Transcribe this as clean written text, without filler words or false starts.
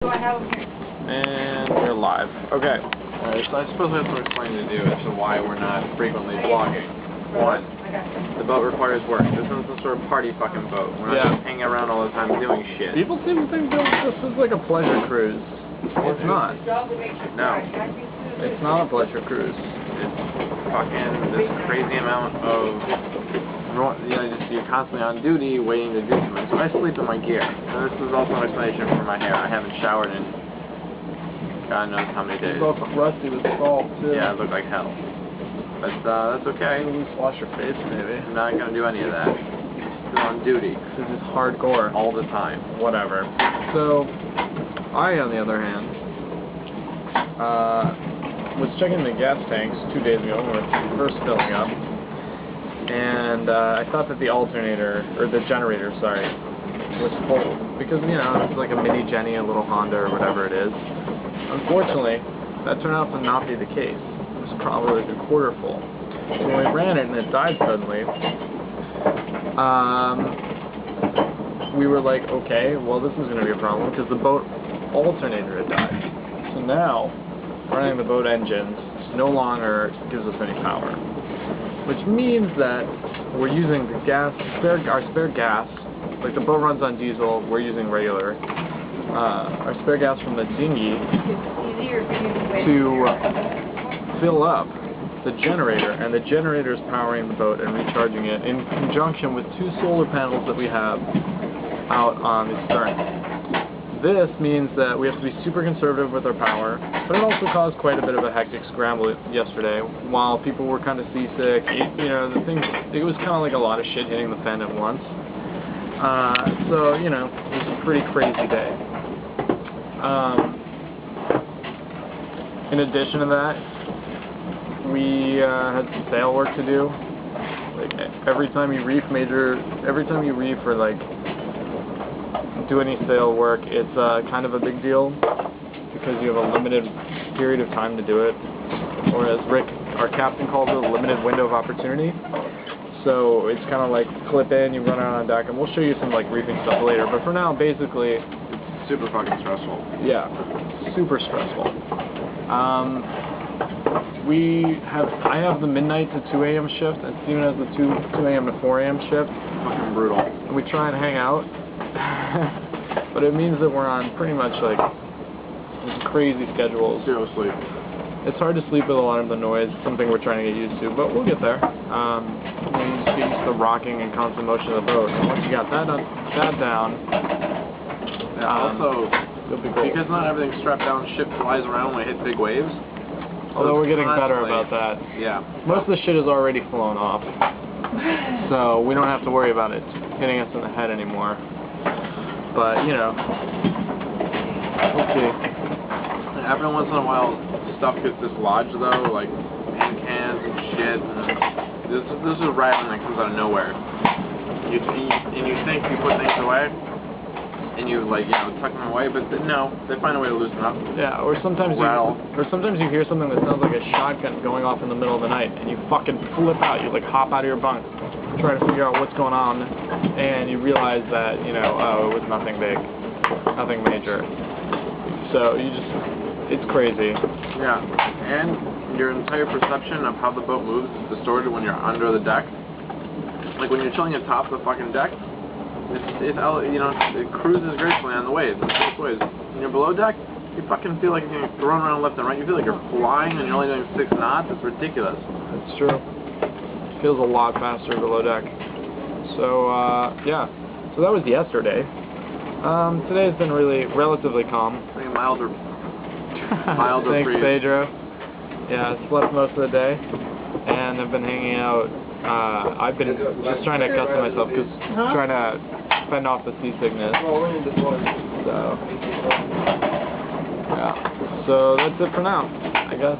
And we're live. Okay. Alright, so I suppose we have some explaining to do as to why we're not frequently vlogging. One, the boat requires work. This isn't some sort of party fucking boat. We're not just hanging around all the time doing shit. People seem to think this is like a pleasure cruise. It's not. No. It's not a pleasure cruise. It's fucking this crazy amount of, you're constantly on duty waiting to do something. So I sleep in my gear. And this is also an explanation for my hair. I haven't showered in God knows how many days. It's all crusty with salt, too. Yeah, it looked like hell. But that's okay. At least wash your face, maybe. I'm not going to do any of that. I'm on duty. This is hardcore. All the time. Whatever. So, I, on the other hand, was checking the gas tanks 2 days ago when we were first filling up. And I thought that the alternator, or the generator, sorry, was full. Because, it's like a mini Jenny, a little Honda, or whatever it is. Unfortunately, that turned out to not be the case. It was probably like a quarter full. So when we ran it and it died suddenly, we were like, okay, well this is going to be a problem because the boat alternator had died. So now, running the boat engines no longer gives us any power. Which means that we're using the gas, our spare gas, like the boat runs on diesel, we're using regular. Our spare gas from the dinghy to fill up the generator, and the generator is powering the boat and recharging it in conjunction with 2 solar panels that we have out on the stern. This means that we have to be super conservative with our power, but it also caused quite a bit of a hectic scramble yesterday while people were kind of seasick. It was kind of like a lot of shit hitting the fan at once. So, it was a pretty crazy day. In addition to that, we had some sail work to do. Like every time you reef or like do any sail work, it's kind of a big deal because you have a limited period of time to do it, or as Rick, our captain, calls it, a limited window of opportunity. So it's kind of like clip in, you run out on deck, and we'll show you some like reefing stuff later. But for now, basically, super fucking stressful. Yeah, super stressful. I have the midnight to 2 a.m. shift, and Steven has the 2 a.m. to 4 a.m. shift. Fucking brutal. And we try and hang out, but it means that we're on pretty much like these crazy schedules. Zero sleep. It's hard to sleep with a lot of the noise, something we're trying to get used to, but we'll get there. You just get used to the rocking and constant motion of the boat, and once you got that down, also, it'll be great. because not everything's strapped down, shit flies around when it hits big waves. Although we're getting better about that. Yeah. Most of the shit is already flown off, so we don't have to worry about it hitting us in the head anymore. But, we'll see. Every once in a while, stuff gets dislodged though, like paint cans and shit. And this is rattling that comes out of nowhere. You think you put things away, and you tuck them away, but no, they find a way to loosen up. Yeah, or sometimes you hear something that sounds like a shotgun going off in the middle of the night, and you fucking flip out. You hop out of your bunk, try to figure out what's going on, and you realize that oh, it was nothing big, nothing major. So it's crazy. Yeah, and your entire perception of how the boat moves is distorted when you're under the deck. Like when you're chilling atop the fucking deck, it cruises gracefully on the waves, on the waves. When you're below deck, you fucking feel like you're getting thrown around left and right. You feel like you're flying and you're only doing 6 knots. It's ridiculous. It's true. It feels a lot faster below deck. So, yeah. So that was yesterday. Today's been relatively calm. I think milder Thanks, Pedro. Yeah, I slept most of the day, and I've been hanging out. I've been just trying to accustom myself, because trying to fend off the seasickness. So, yeah. So that's it for now, I guess.